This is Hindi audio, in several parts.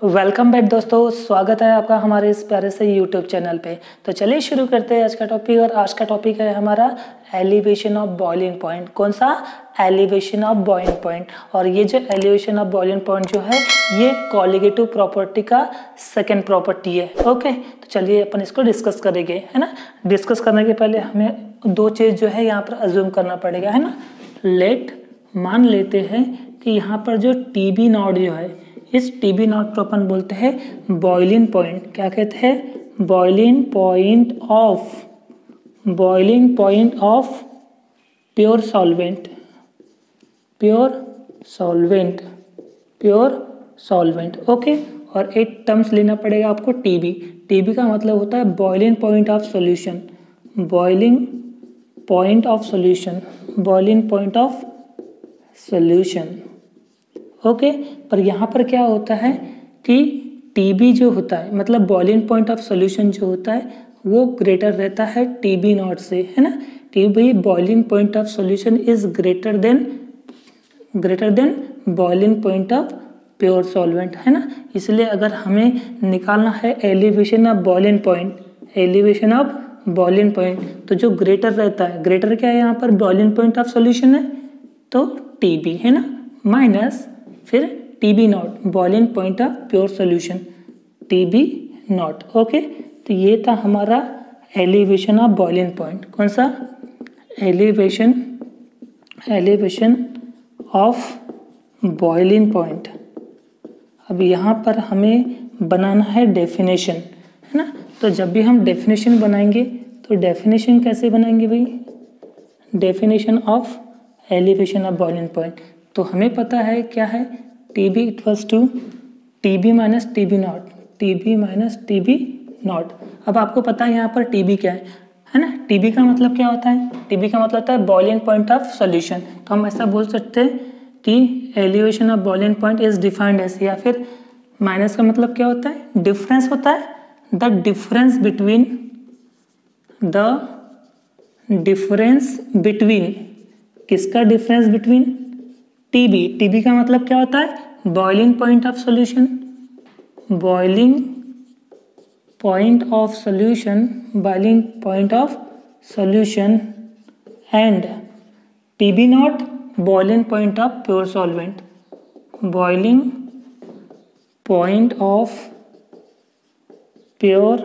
वेलकम बैक दोस्तों, स्वागत है आपका हमारे इस प्यारे से यूट्यूब चैनल पे। तो चलिए शुरू करते हैं आज का टॉपिक। और आज का टॉपिक है हमारा एलिवेशन ऑफ बॉइलिंग पॉइंट। कौन सा? Elevation of boiling point. और ये जो एलिवेशन ऑफ बॉइलिंग पॉइंट जो है ये कॉलिगेटिव प्रॉपर्टी का सेकेंड प्रॉपर्टी है। ओके, तो चलिए अपन इसको डिस्कस करेंगे, है ना। डिस्कस करने के पहले हमें दो चीज़ जो है यहाँ पर अज्यूम करना पड़ेगा, है ना। मान लेते हैं कि यहाँ पर जो टीबी नॉट जो है, इस टीबी नॉट को अपन बोलते हैं बॉइलिंग पॉइंट। क्या कहते हैं? Boiling point of pure solvent. Okay, और एक टर्म्स लेना पड़ेगा आपको टीबी। टीबी का मतलब होता है boiling point of solution. Okay, पर यहाँ पर क्या होता है कि टीबी जो होता है, मतलब बॉइलिंग पॉइंट ऑफ सॉल्यूशन जो होता है वो ग्रेटर रहता है टीबी नॉट से, है ना। TB boiling point of solution is greater than boiling point of pure solvent, है ना। इसलिए अगर हमें निकालना है एलिवेशन ऑफ बॉइलिंग पॉइंट, तो जो ग्रेटर रहता है, ग्रेटर क्या है यहाँ पर? बॉइलिंग पॉइंट ऑफ सॉल्यूशन है तो टीबी, है ना, माइनस फिर TB naught, boiling point of pure solution, TB naught. Okay, तो ये था हमारा एलिवेशन ऑफ बॉइलिंग पॉइंट। कौन सा? Elevation of boiling point. अब यहाँ पर हमें बनाना है डेफिनेशन, है ना। तो जब भी हम डेफिनेशन बनाएंगे तो डेफिनेशन कैसे बनाएंगे भाई? Definition of elevation of boiling point. तो हमें पता है क्या है? TB equals to TB minus TB naught. अब आपको पता है यहाँ पर TB क्या है ना। TB का मतलब क्या होता है? TB का मतलब होता है बॉइलिंग पॉइंट ऑफ सॉल्यूशन। तो हम ऐसा बोल सकते हैं कि elevation of boiling point is defined as, या फिर माइनस का मतलब क्या होता है? डिफरेंस होता है। द डिफरेंस बिटवीन किसका? डिफरेंस बिटवीन टीबी का मतलब क्या होता है? Boiling point of solution and TB naught, boiling point of pure solvent. Boiling point of pure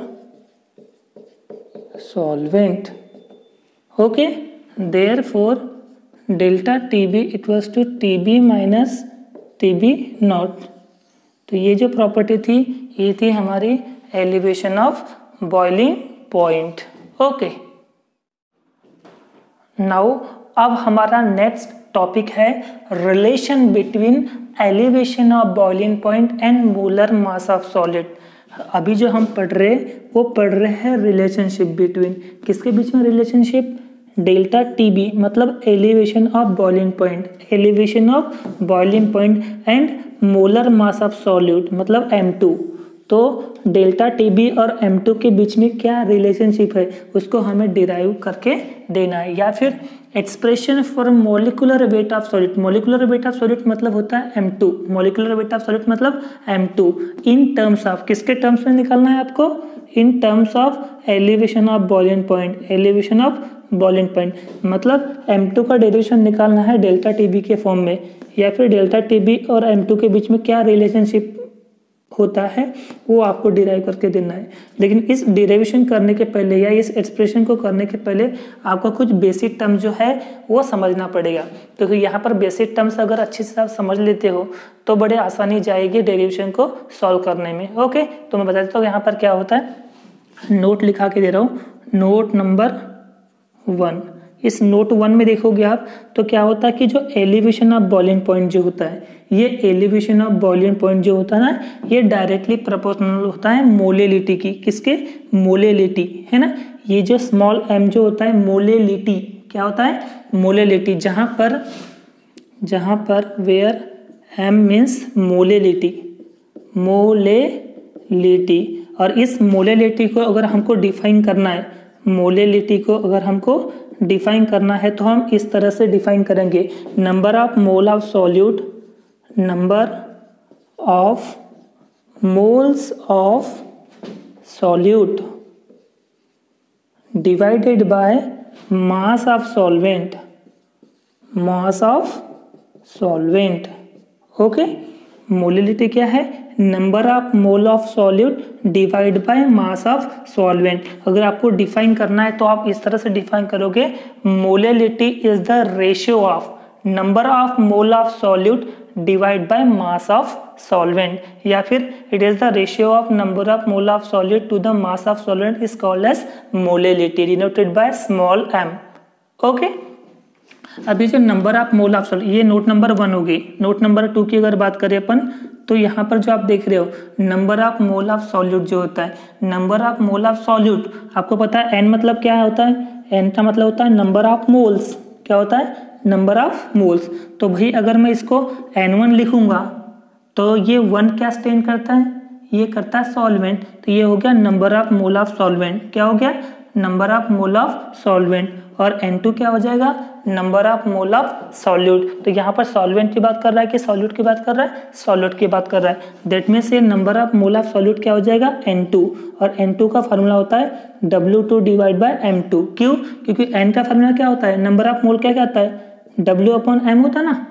solvent. Okay, therefore delta TB equals to TB minus TB naught. तो ये जो प्रॉपर्टी थी ये थी हमारी elevation of boiling point. Okay, now अब हमारा नेक्स्ट टॉपिक है relation between elevation of boiling point and molar mass of solid. अभी जो हम पढ़ रहे हैं रिलेशनशिप बिटवीन, किसके बीच में रिलेशनशिप? डेल्टा टीबी मतलब elevation of boiling point and molar mass of solute मतलब M2। तो डेल्टा टीबी और M2 के बीच में क्या रिलेशनशिप है उसको हमें डिराइव करके देना है, या फिर expression for molecular weight of solid. Molecular weight of solid मतलब होता है M2। Molecular weight of solid मतलब M2 इन टर्म्स ऑफ, किसके टर्म्स में निकालना है आपको? In terms of elevation of boiling point. मतलब M2 का डेरिवेशन निकालना है डेल्टा टीबी के फॉर्म में, या फिर डेल्टा टीबी और M2 के बीच में क्या रिलेशनशिप होता है वो आपको डिराइव करके देना है। लेकिन इस डिराइवेशन करने के पहले या इस एक्सप्रेशन को करने के पहले आपको कुछ बेसिक टर्म जो है वो समझना पड़ेगा, क्योंकि यहाँ पर बेसिक टर्म्स अगर अच्छे से आप समझ लेते हो तो बड़े आसानी जाएगी डेरिवेशन को सॉल्व करने में। ओके, तो मैं बता देता हूँ यहाँ पर क्या होता है। नोट लिखा के दे रहा हूँ, नोट नंबर 1। इस नोट 1 में देखोगे आप तो क्या होता है कि जो एलिवेशन ऑफ बॉइलिंग पॉइंट जो होता है, ये एलिवेशन ऑफ बॉइलिंग पॉइंट जो होता है ना, ये डायरेक्टली प्रोपोर्शनल होता है मोलेलिटी की। किसके? मोलेलिटी, है ना। ये जो स्मॉल m जो होता है मोलेलिटी, क्या होता है? मोलेलिटी, जहां पर वेयर m मीन्स मोलेलिटी। और इस मोलेलिटी को अगर हमको डिफाइन करना है तो हम इस तरह से डिफाइन करेंगे। Number of mole of moles of solute divided by mass of solvent, mass of solvent. Okay, molality क्या है? Number of mole of solute divide by mass of solvent. अगर आपको डिफाइन करना है तो आप इस तरह से डिफाइन करोगे, molality is the ratio of number of mole of solute divide by mass of solvent, या फिर it is the ratio of number of mole of solute to the mass of solvent is called as molality, denoted by small m। Okay, अभी जो number of mole of solute, ये नोट नंबर 1 होगी। नोट नंबर 2 की अगर बात करें अपन, तो यहाँ पर जो आप देख रहे हो number of mole of solute जो होता है, number of mole of solute, आपको पता है n मतलब क्या होता है? n का मतलब होता है नंबर ऑफ मोल्स। क्या होता है? Number of moles. तो भाई अगर मैं इसको n1 लिखूंगा तो ये 1 क्या स्टैंड करता है? ये करता है सॉल्वेंट। तो ये हो गया number of mole of solvent. क्या हो गया? Number of mole of solvent. और n2 क्या हो जाएगा? Number of mole of solute. तो यहाँ पर सॉल्वेंट की बात कर रहा है कि सॉल्यूट की बात कर रहा है? सॉल्यूट की बात कर रहा है। दैट मीन्स ये number of mole of solute क्या हो जाएगा? n2। और n2 का फार्मूला होता है W2 डिवाइड बाय m2। क्यों? क्योंकि n का फार्मूला क्या होता है? नंबर ऑफ मोल क्या कहता है? W अपॉन m होता है ना।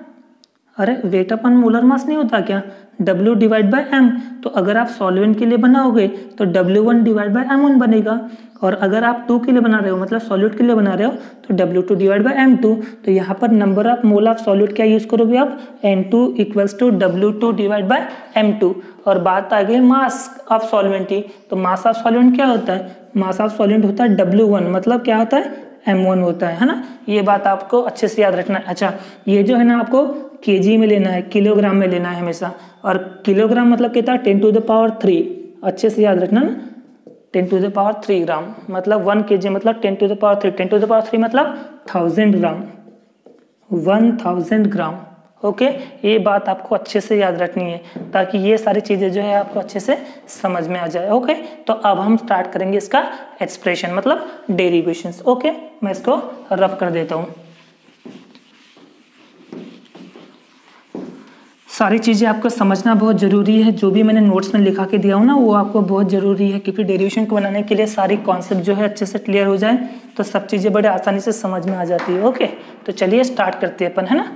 अरे वेट अपन मोलर मास नहीं होता क्या? W divide by m। तो अगर आप सॉल्वेंट के लिए बनाओगे तो W1 डिवाइड बाय m1 बनेगा, और अगर आप 2 के लिए बना रहे हो, मतलब सॉल्यूट के लिए बना रहे हो, तो W2 डिवाइड बाय m2। तो यहाँ पर number of mole of solute क्या यूज करोगे आप? n2 equals to W2 divide by m2। और बात आ गई मास ऑफ सॉल्वेंट की, तो मास ऑफ सॉल्वेंट क्या होता है? मास ऑफ सॉल्वेंट होता है W1, मतलब क्या होता है? m1 होता है ना। ये बात आपको अच्छे से याद रखना है। अच्छा, ये जो है ना आपको केजी में लेना है, किलोग्राम में लेना है हमेशा। और किलोग्राम मतलब कितना? 10 टू द पावर 3। अच्छे से याद रखना ना, 10 टू द पावर 3 ग्राम मतलब 1 kg मतलब 10 to the power 3। 10 to the power 3 मतलब 1000 ग्राम, 1000 ग्राम। ओके, ये बात आपको अच्छे से याद रखनी है ताकि ये सारी चीज़ें जो है आपको अच्छे से समझ में आ जाए। ओके, तो अब हम स्टार्ट करेंगे इसका एक्सप्रेशन मतलब डेरिवेशंस। ओके, मैं इसको रफ कर देता हूँ। सारी चीज़ें आपको समझना बहुत ज़रूरी है। जो भी मैंने नोट्स में लिखा के दिया हूँ ना, वो आपको बहुत ज़रूरी है, क्योंकि डेरिवेशन को बनाने के लिए सारी कॉन्सेप्ट जो है अच्छे से क्लियर हो जाए तो सब चीज़ें बड़े आसानी से समझ में आ जाती है। ओके, तो चलिए स्टार्ट करते हैं अपन, है ना।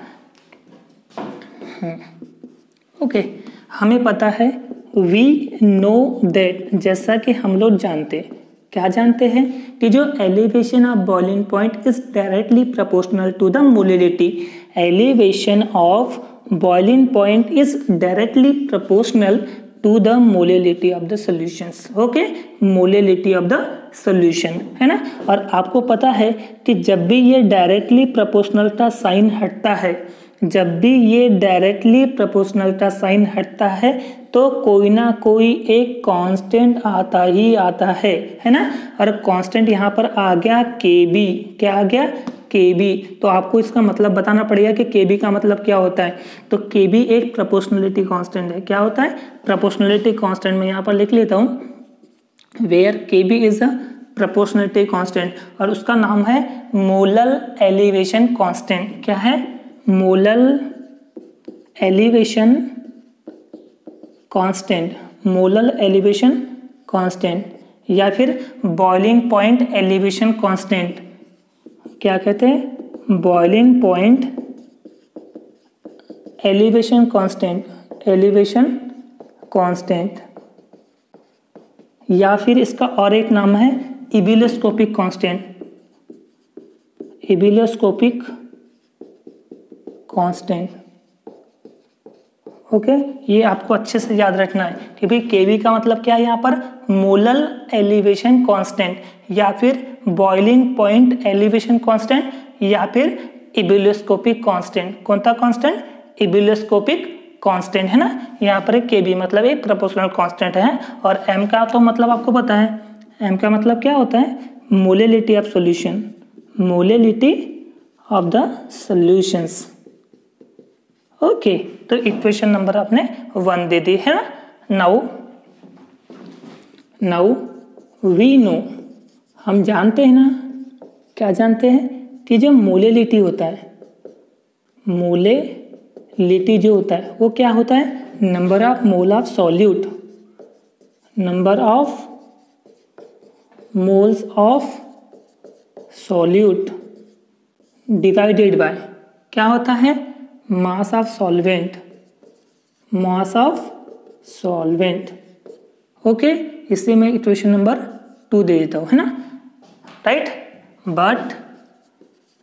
ओके, हमें पता है, वी नो दैट, जैसा कि हम लोग जानते, क्या जानते हैं कि जो elevation of boiling point is directly proportional to the molality. Elevation of boiling point is directly proportional to the molality of the solutions. Okay, molality of the solution, है ना। और आपको पता है कि जब भी ये डायरेक्टली प्रोपोर्शनल का साइन हटता है, जब भी ये डायरेक्टली प्रोपोर्शनल का साइन हटता है तो कोई ना कोई एक कांस्टेंट आता ही आता है ना। और कांस्टेंट यहाँ पर आ गया KB। क्या आ गया? KB। तो आपको इसका मतलब बताना पड़ेगा कि KB का मतलब क्या होता है। तो KB एक प्रोपोर्शनलिटी कांस्टेंट है। क्या होता है? Proportionality constant. मैं यहाँ पर लिख लेता हूँ, where KB is a proportionality constant, और उसका नाम है मोलल एलिवेशन कांस्टेंट। क्या है? Molal elevation constant, molal elevation constant, या फिर बॉइलिंग पॉइंट एलिवेशन कांस्टेंट। क्या कहते हैं? Boiling point elevation constant, elevation constant, या फिर इसका और एक नाम है ebullioscopic constant, ebullioscopic constant. Okay, ये आपको अच्छे से याद रखना है कि भाई केबी का मतलब क्या है यहाँ पर? मोलल एलिवेशन कांस्टेंट, या फिर बॉइलिंग पॉइंट एलिवेशन कांस्टेंट, या फिर इबिलोस्कोपिक कांस्टेंट। कौन सा कांस्टेंट? इबिलोस्कोपिक कांस्टेंट, है ना। यहाँ पर एक केबी मतलब एक प्रोपोर्शनल कांस्टेंट है। और एम का तो मतलब आपको पता है, एम का मतलब क्या होता है? Molality of solution, molality of the solutions. Okay, तो इक्वेशन नंबर आपने 1 दे दी है ना। नाउ वी नो, हम जानते हैं ना, क्या जानते हैं कि जो मोलिलिटी होता है, मोलिलिटी जो होता है वो क्या होता है? Number of mole of solute, number of moles of solute divided by क्या होता है, मास of solvent, mass of solvent. Okay, इससे मैं इक्वेशन नंबर 2 दे देता हूं, है ना, राइट। बट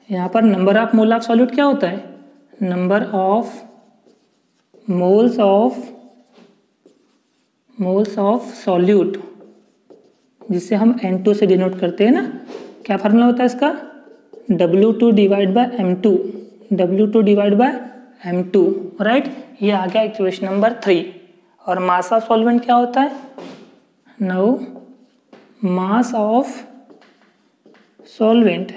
यहां पर number of mole of solute क्या होता है, number of moles of solute, जिसे हम N2 से डिनोट करते हैं ना। क्या फार्मूला होता है इसका, W2 divide by M2, W2 divide by M2, right. ये आ गया इक्वेशन नंबर 3। और मास ऑफ सॉल्वेंट क्या होता है, नाउ मास ऑफ सॉल्वेंट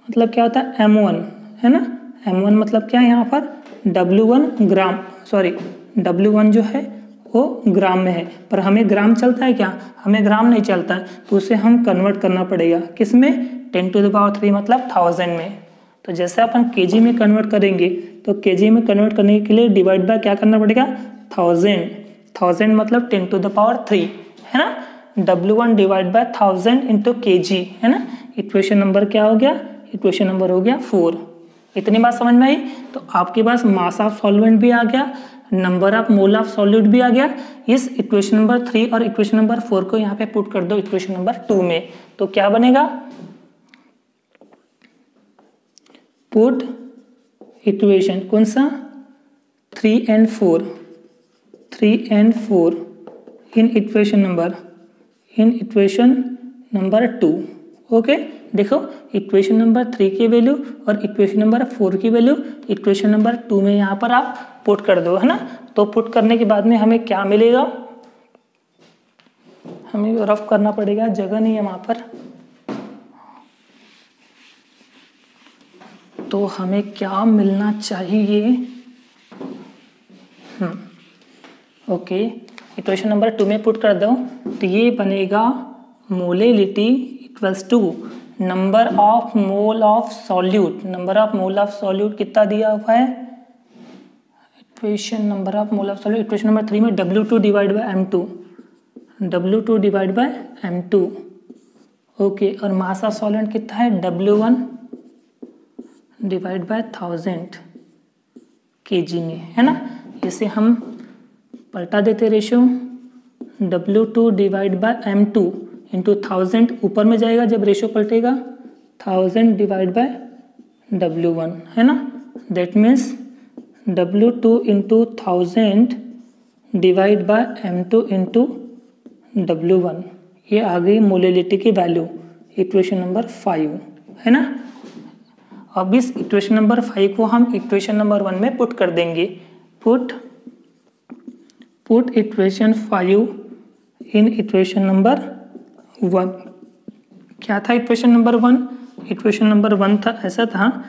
मतलब क्या होता है, M1, है ना। M1 मतलब क्या है, यहाँ पर W1 ग्राम, सॉरी W1 जो है वो ग्राम में है, पर हमें ग्राम चलता है क्या, हमें ग्राम नहीं चलता है, तो उसे हम कन्वर्ट करना पड़ेगा किस में, 10⁻³ मतलब 1000 में। तो जैसे अपन केजी में कन्वर्ट करेंगे, तो केजी में कन्वर्ट करने के लिए डिवाइड बाय क्या करना पड़ेगा, 1000 मतलब 10⁻³ है ना। W1 divide by 1000 into kg, है ना। इक्वेशन नंबर क्या हो गया, इक्वेशन नंबर हो गया 4। इतनी बात समझ में आई। तो आपके पास मास ऑफ सॉल्वेंट भी आ गया, number of mole of solute भी आ गया। इस इक्वेशन नंबर 3 और इक्वेशन नंबर 4 को यहाँ पे पुट कर दो इक्वेशन नंबर 2 में, तो क्या बनेगा, पुट इक्वेशन कौन सा, 3 and 4 in equation number 2। Okay, देखो इक्वेशन नंबर 3 की वैल्यू और इक्वेशन नंबर 4 की वैल्यू इक्वेशन नंबर 2 में यहाँ पर आप पुट कर दो, है ना। तो पुट करने के बाद में हमें क्या मिलेगा, हमें रफ करना पड़ेगा, जगह नहीं है वहाँ पर। तो हमें क्या मिलना चाहिए, ओके, इक्वेशन नंबर 2 में पुट कर दो, तो ये बनेगा molality equals to number of mole of solute. Number of mole of solute कितना दिया हुआ है, equation number of mole of solute equation number 3 में W2 divide by M2, W2 divide by M2। Okay, और मास ऑफ सॉल्वेंट कितना है, W1 डिवाइड बाय 1000 kg में, है ना। इसे हम पलटा देते ratio, W2 divide by M2 into 1000 ऊपर में जाएगा जब रेशियो पलटेगा, 1000 डिवाइड बाय W1, है ना। That means W2 into 1000 divide by M2 into W1, ये आ गई मोलेलिटी की वैल्यू, इक्वेशन नंबर 5, है ना। अब इस इक्वेशन नंबर 5 को हम इक्वेशन नंबर 1 में पुट कर देंगे, put equation 5 in equation number 1। क्या था इक्वेशन नंबर 1, इक्वेशन नंबर 1 था, ऐसा था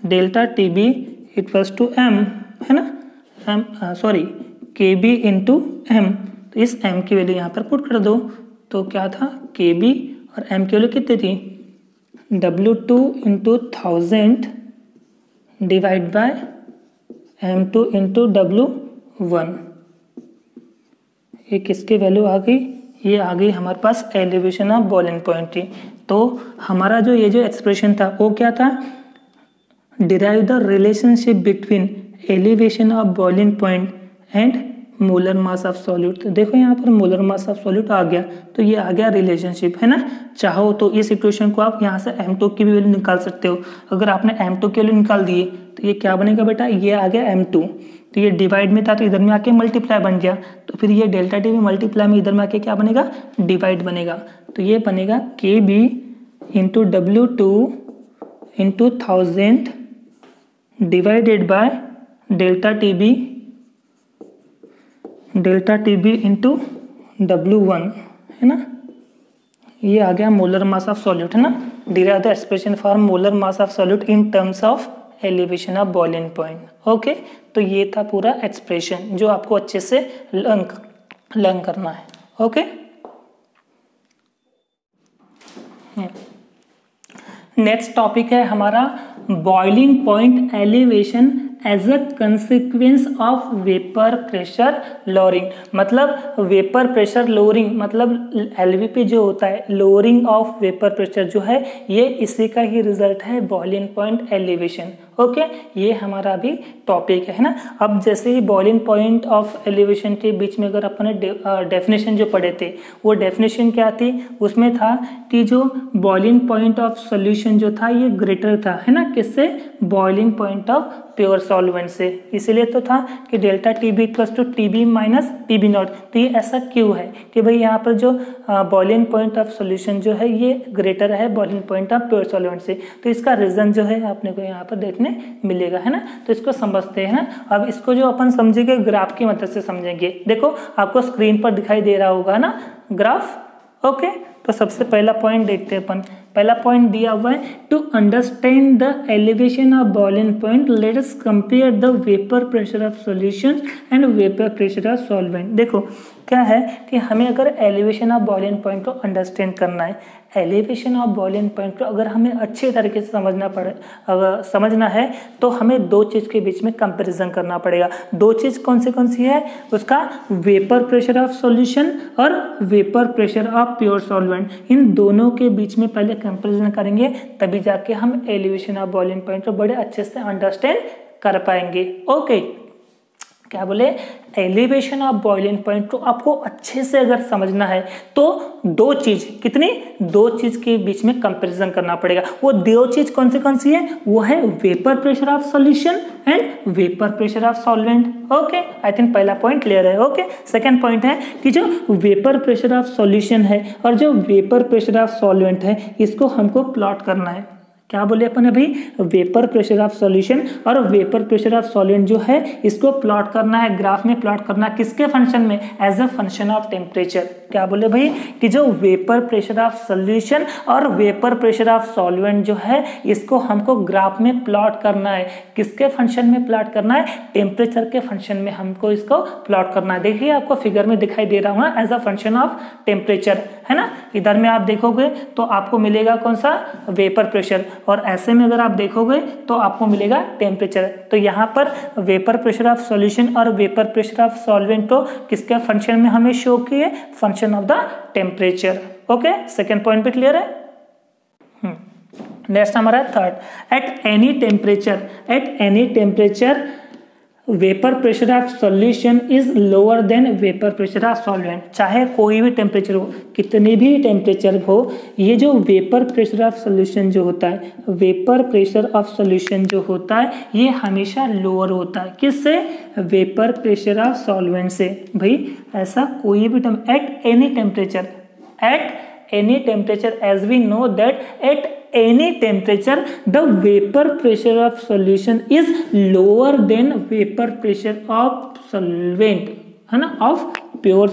delta TB equals to M, है ना, KB इंटू M। तो इस M की वैल्यू यहाँ पर पुट कर दो, तो क्या था KB और M की वैल्यू कितनी थी, W2 into 1000 divide by M2 into W1। ये किसकी वैल्यू आ गई, ये आ गई हमारे पास एलिवेशन ऑफ बॉइलिंग पॉइंट की। तो हमारा जो ये जो एक्सप्रेशन था वो क्या था, derive the relationship between elevation of boiling point and molar mass of solute. तो देखो यहाँ पर मोलर मास ऑफ सॉल्यूट आ गया, तो ये आ गया रिलेशनशिप, है ना। चाहो तो इस इक्वेशन को आप यहाँ से M2 की भी वैल्यू निकाल सकते हो। अगर आपने M2 की वैल्यू निकाल दिए तो ये क्या बनेगा बेटा, ये आ गया M2, तो ये डिवाइड में था तो इधर में आके मल्टीप्लाई बन गया, तो फिर ये डेल्टा टी भी मल्टीप्लाई में इधर में आके क्या बनेगा, डिवाइड बनेगा। तो ये बनेगा KB into W2 into 1000 divided by delta TB into W1, है ना। ये आ गया मोलर मास ऑफ सॉल्यूट, है ना। Derive the expression for molar mass of solute in terms of elevation of boiling point. Okay, तो ये था पूरा एक्सप्रेशन जो आपको अच्छे से लर्न करना है। ओके, नेक्स्ट टॉपिक है हमारा boiling point elevation as a consequence of vapour pressure lowering. मतलब वेपर प्रेशर लोअरिंग मतलब एलवीपी जो होता है, लोअरिंग ऑफ वेपर प्रेशर जो है, ये इसी का ही रिजल्ट है बॉइलिंग पॉइंट एलिवेशन। ओके, ये हमारा भी टॉपिक है ना। अब जैसे ही बॉइलिंग पॉइंट ऑफ एलिवेशन के बीच में अगर अपन डेफिनेशन जो पढ़े थे, वो डेफिनेशन क्या थी, उसमें था कि जो बॉइलिंग पॉइंट ऑफ सॉल्यूशन जो था ये ग्रेटर था, है ना, किससे, boiling point of pure solvent से। इसलिए तो था कि delta TB equals to TB minus TB naught. तो ये ऐसा क्यों है कि भाई यहाँ पर जो बॉइलिंग पॉइंट ऑफ सॉल्यूशन जो है ये ग्रेटर है boiling point of pure solvent से। तो इसका रीजन जो है आपने को यहाँ पर देखने मिलेगा, है ना। तो इसको समझते हैं ना। अब इसको जो अपन समझेंगे ग्राफ की मदद से समझेंगे। देखो आपको स्क्रीन पर दिखाई दे रहा होगा ना ग्राफ। ओके, तो सबसे पहला पॉइंट देखते हैं अपन। पहला पॉइंट दिया हुआ है, to understand the elevation of boiling point let us compare the vapour pressure of solutions and vapour pressure of solvent. देखो क्या है कि हमें अगर एलिवेशन ऑफ बॉइलिंग पॉइंट को अंडरस्टैंड करना है, एलिवेशन ऑफ बॉइलिंग पॉइंट को अगर हमें अच्छे तरीके से समझना है तो हमें दो चीज़ के बीच में कंपैरिजन करना पड़ेगा। दो चीज़ कौन सी है, उसका वेपर प्रेशर ऑफ सॉल्यूशन और vapour pressure of pure solvent. इन दोनों के बीच में पहले कंपैरिजन करेंगे, तभी जाके हम एलिवेशन ऑफ बॉइलिंग पॉइंट को बड़े अच्छे से अंडरस्टैंड कर पाएंगे। ओके, क्या बोले, एलिवेशन ऑफ बॉइलिंग पॉइंट को आपको अच्छे से अगर समझना है तो दो चीज, कितनी, दो चीज के बीच में कंपैरिजन करना पड़ेगा। वो दो चीज कौन सी है, वो है vapour pressure of solution and vapour pressure of solvent. Okay, I think पहला पॉइंट क्लियर है। ओके, सेकंड पॉइंट है कि जो वेपर प्रेशर ऑफ सॉल्यूशन है और जो वेपर प्रेशर ऑफ सॉल्वेंट है, इसको हमको प्लॉट करना है। क्या बोले अपन अभी, वेपर प्रेशर ऑफ सॉल्यूशन और वेपर प्रेशर ऑफ सॉल्वेंट जो है इसको प्लॉट करना है, ग्राफ में प्लॉट करना है। किसके फंक्शन में, as a function of temperature. क्या बोले भाई कि जो वेपर प्रेशर ऑफ सॉल्यूशन और वेपर प्रेशर ऑफ सॉल्वेंट जो है इसको हमको ग्राफ में प्लॉट करना है। किसके फंक्शन में प्लॉट करना है, टेम्परेचर के फंक्शन में हमको इसको प्लॉट करना है। देखिए आपको फिगर में दिखाई दे रहा है as a function of temperature, है ना। इधर में आप देखोगे तो आपको मिलेगा कौन सा, वेपर प्रेशर, और ऐसे में अगर आप देखोगे तो आपको मिलेगा टेम्परेचर। तो यहाँ पर वेपर प्रेशर ऑफ सॉल्यूशन और वेपर प्रेशर ऑफ सॉल्वेंट को किसके फंक्शन में हमें शो किए, function of the temperature. Okay, second point पे क्लियर है। नेक्स्ट हमारा third, at any temperature vapour pressure of solution is lower than vapour pressure of solvent. चाहे कोई भी टेम्परेचर हो, कितनी भी टेम्परेचर हो, ये जो वेपर प्रेशर ऑफ सॉल्यूशन जो होता है, वेपर प्रेशर ऑफ सॉल्यूशन जो होता है ये हमेशा लोअर होता है। किससे, वेपर प्रेशर ऑफ सॉल्वेंट से। भाई ऐसा कोई भी at any temperature as we know that at any temperature the vapor pressure of solution is lower than vapor pressure of solvent, है ना, of pure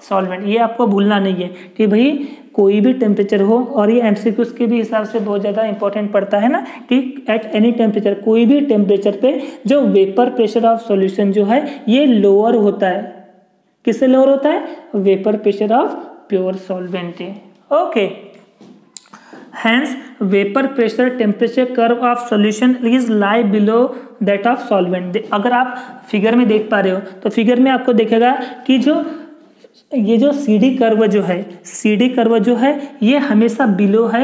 solvent। ये आपको भूलना नहीं है कि भाई कोई भी टेम्परेचर हो, और ये एमसीक्यूज के भी हिसाब से बहुत ज़्यादा इंपॉर्टेंट पड़ता है ना, कि एट एनी टेम्परेचर, कोई भी टेम्परेचर पे जो वेपर प्रेशर ऑफ सॉल्यूशन जो है ये लोअर होता है। किससे लोअर होता है, vapour pressure of pure solvent. Okay, hence vapour pressure temperature curve of solution is lie below that of solvent. अगर आप फिगर में देख पा रहे हो तो फिगर में आपको दिखेगा कि ये जो CD कर्व जो है ये हमेशा बिलो है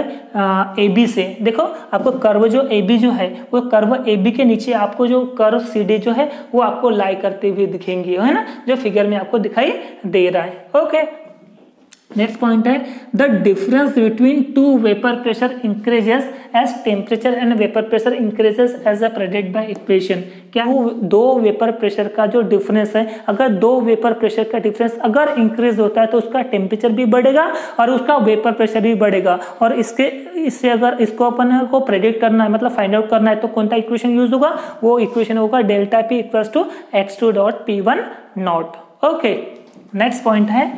AB से। देखो आपको कर्व जो AB जो है वो कर्व AB के नीचे आपको जो कर्व CD जो है वो आपको लाई करते हुए दिखेंगे, है ना, जो फिगर में आपको दिखाई दे रहा है। ओके, नेक्स्ट पॉइंट है, the difference between two vapour pressure increases as temperature and vapour pressure increases as a predict by equation. क्या वो दो वेपर प्रेशर का जो डिफरेंस है, अगर दो वेपर प्रेशर का डिफरेंस अगर इंक्रीज होता है तो उसका टेम्परेचर भी बढ़ेगा और उसका वेपर प्रेशर भी बढ़ेगा। और इससे अगर इसको अपन को प्रेडिक्ट करना है, मतलब फाइंड आउट करना है, तो कौन सा इक्वेशन यूज होगा, वो इक्वेशन होगा delta P equals to x2 dot P1 naught. Okay, next point है,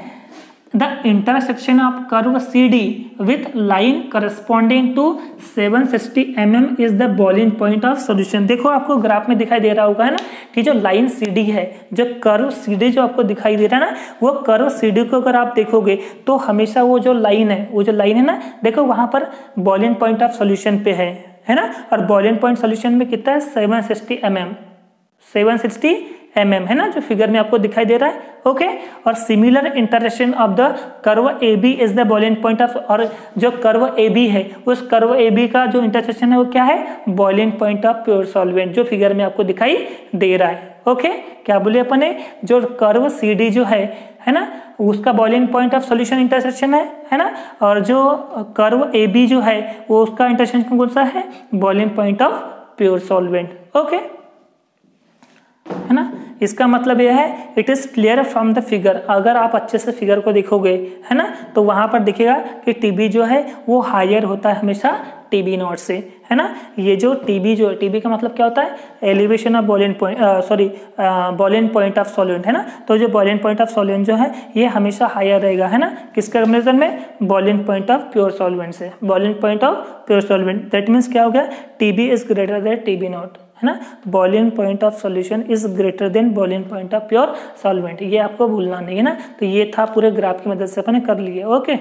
the intersection of curve CD with line corresponding to 760 mm is the boiling point of solution। देखो आपको ग्राफ में दिखाई दे रहा होगा, है ना, कि जो लाइन CD है, जो कर्व CD जो आपको दिखाई दे रहा है ना, वो कर्व CD को अगर आप देखोगे तो हमेशा वो जो लाइन है ना, देखो वहां पर बॉइलिंग पॉइंट ऑफ सॉल्यूशन पे है, है ना, और बॉइलिंग पॉइंट सॉल्यूशन में कितना है 760 mm, 760 mm है ना, जो फिगर में आपको दिखाई दे रहा है। ओके, और similar intersection of the curve A B is the boiling point of, और जो कर्व ए बी है उस कर्व ए बी का जो इंटरसेक्शन है वो क्या है, boiling point of pure solvent, जो फिगर में आपको दिखाई दे रहा है। ओके, क्या बोले अपने, जो कर्व सी डी जो है ना, उसका boiling point of solution intersection है ना, और जो कर्व ए बी जो है वो उसका इंटरसेक्शन कौन सा है, boiling point of pure solvent. Okay, है ना, इसका मतलब यह है it is clear from the figure. अगर आप अच्छे से फिगर को देखोगे है ना, तो वहां पर दिखेगा कि टीबी जो है वो हायर होता है हमेशा टीबी नॉट से, है ना। ये जो टीबी जो है, टीबी का मतलब क्या होता है, elevation of boiling point, sorry boiling point of solvent, है ना। तो जो बॉइलिंग पॉइंट ऑफ सॉल्वेंट जो है ये हमेशा हायर रहेगा, है ना, किसके कंपेरिजन में, boiling point of pure solvent से, boiling point of pure solvent. That means क्या हो गया, TB is greater than TB naught, है ना, boiling point of solution is greater than boiling point of pure solvent. ये आपको भूलना नहीं है ना। तो ये था पूरे ग्राफ की मदद से अपन कर लिए। ओके।